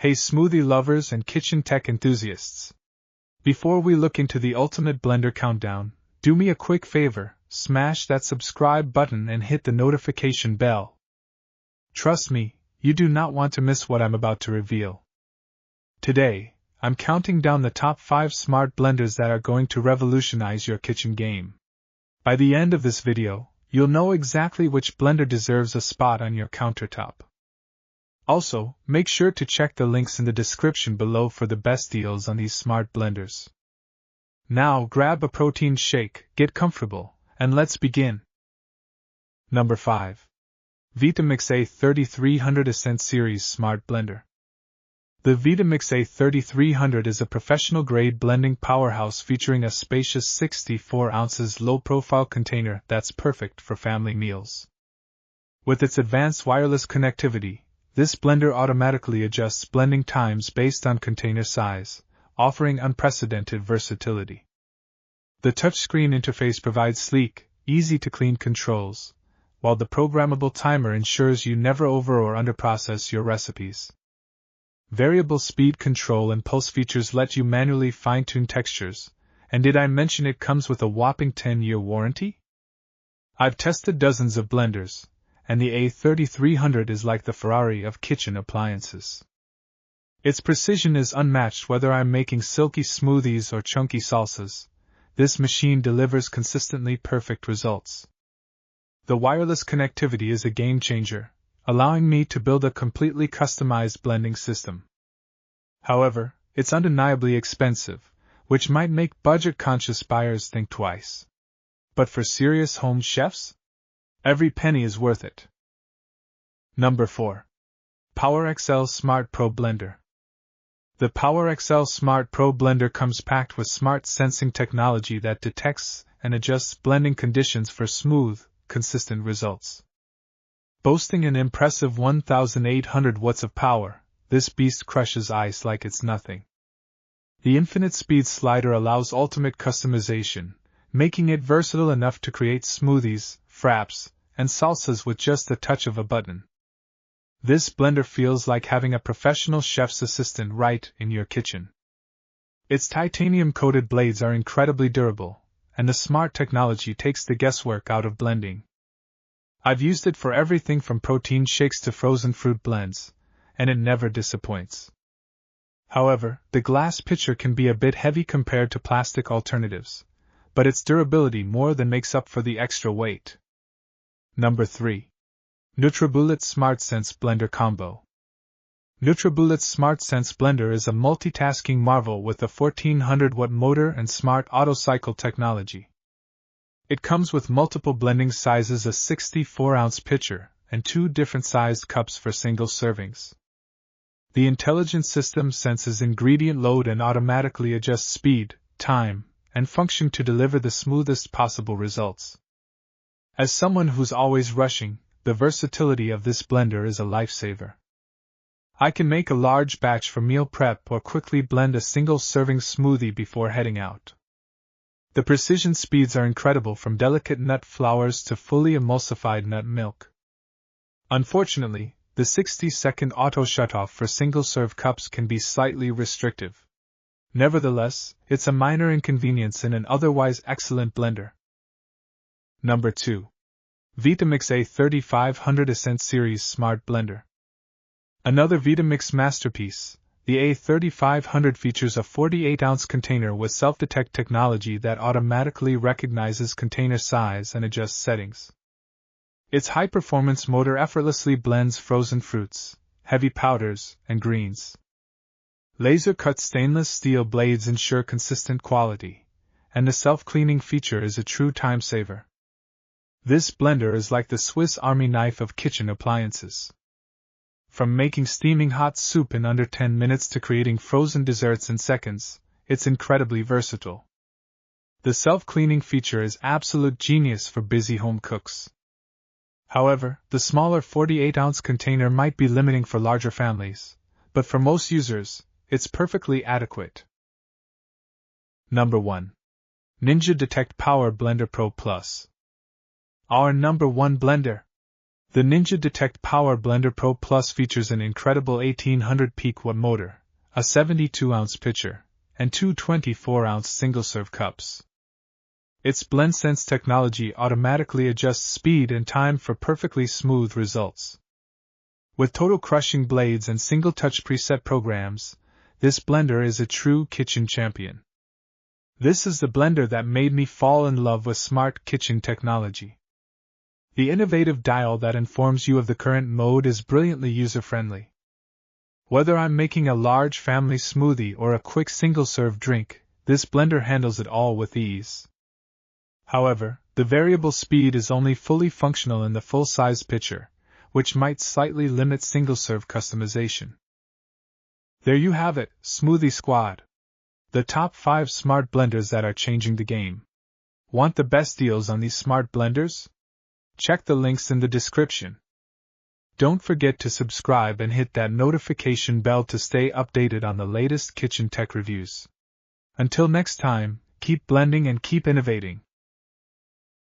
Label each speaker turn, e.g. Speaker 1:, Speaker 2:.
Speaker 1: Hey smoothie lovers and kitchen tech enthusiasts! Before we look into the ultimate blender countdown, do me a quick favor, smash that subscribe button and hit the notification bell. Trust me, you do not want to miss what I'm about to reveal. Today, I'm counting down the top 5 smart blenders that are going to revolutionize your kitchen game. By the end of this video, you'll know exactly which blender deserves a spot on your countertop. Also, make sure to check the links in the description below for the best deals on these smart blenders. Now grab a protein shake, get comfortable, and let's begin. Number 5. Vitamix A3300 Ascent Series Smart Blender. The Vitamix A3300 is a professional-grade blending powerhouse featuring a spacious 64 ounces low-profile container that's perfect for family meals. With its advanced wireless connectivity, this blender automatically adjusts blending times based on container size, offering unprecedented versatility. The touchscreen interface provides sleek, easy-to-clean controls, while the programmable timer ensures you never over- or underprocess your recipes. Variable speed control and pulse features let you manually fine-tune textures, and did I mention it comes with a whopping 10-year warranty? I've tested dozens of blenders, and the A3300 is like the Ferrari of kitchen appliances. Its precision is unmatched whether I'm making silky smoothies or chunky salsas. This machine delivers consistently perfect results. The wireless connectivity is a game changer, allowing me to build a completely customized blending system. However, it's undeniably expensive, which might make budget-conscious buyers think twice. But for serious home chefs, every penny is worth it. Number 4. PowerXL Smart Pro Blender. The PowerXL Smart Pro Blender comes packed with smart sensing technology that detects and adjusts blending conditions for smooth, consistent results. Boasting an impressive 1,800 watts of power, this beast crushes ice like it's nothing. The infinite speed slider allows ultimate customization, making it versatile enough to create smoothies, fraps, and salsas with just the touch of a button. This blender feels like having a professional chef's assistant right in your kitchen. Its titanium-coated blades are incredibly durable, and the smart technology takes the guesswork out of blending. I've used it for everything from protein shakes to frozen fruit blends, and it never disappoints. However, the glass pitcher can be a bit heavy compared to plastic alternatives, but its durability more than makes up for the extra weight. Number 3. Nutribullet SmartSense Blender Combo. Nutribullet's SmartSense blender is a multitasking marvel with a 1400-watt motor and smart auto-cycle technology. It comes with multiple blending sizes, a 64-ounce pitcher, and 2 different-sized cups for single servings. The intelligent system senses ingredient load and automatically adjusts speed, time, and function to deliver the smoothest possible results. As someone who's always rushing, the versatility of this blender is a lifesaver. I can make a large batch for meal prep or quickly blend a single-serving smoothie before heading out. The precision speeds are incredible, from delicate nut flours to fully emulsified nut milk. Unfortunately, the 60-second auto shutoff for single-serve cups can be slightly restrictive. Nevertheless, it's a minor inconvenience in an otherwise excellent blender. Number 2. Vitamix A3500 Ascent Series Smart Blender. Another Vitamix masterpiece, the A3500 features a 48-ounce container with self-detect technology that automatically recognizes container size and adjusts settings. Its high-performance motor effortlessly blends frozen fruits, heavy powders, and greens. Laser-cut stainless steel blades ensure consistent quality, and the self-cleaning feature is a true time-saver. This blender is like the Swiss Army knife of kitchen appliances. From making steaming hot soup in under 10 minutes to creating frozen desserts in seconds, it's incredibly versatile. The self-cleaning feature is absolute genius for busy home cooks. However, the smaller 48-ounce container might be limiting for larger families, but for most users, it's perfectly adequate. Number 1. Ninja Detect Power Blender Pro Plus. Our number 1 blender. The Ninja Detect Power Blender Pro Plus features an incredible 1800 peak watt motor, a 72-ounce pitcher, and two 24-ounce single-serve cups. Its BlendSense technology automatically adjusts speed and time for perfectly smooth results. With total crushing blades and single-touch preset programs, this blender is a true kitchen champion. This is the blender that made me fall in love with smart kitchen technology. The innovative dial that informs you of the current mode is brilliantly user-friendly. Whether I'm making a large family smoothie or a quick single-serve drink, this blender handles it all with ease. However, the variable speed is only fully functional in the full-size pitcher, which might slightly limit single-serve customization. There you have it, Smoothie Squad. The top 5 smart blenders that are changing the game. Want the best deals on these smart blenders? Check the links in the description. Don't forget to subscribe and hit that notification bell to stay updated on the latest kitchen tech reviews. Until next time, keep blending and keep innovating.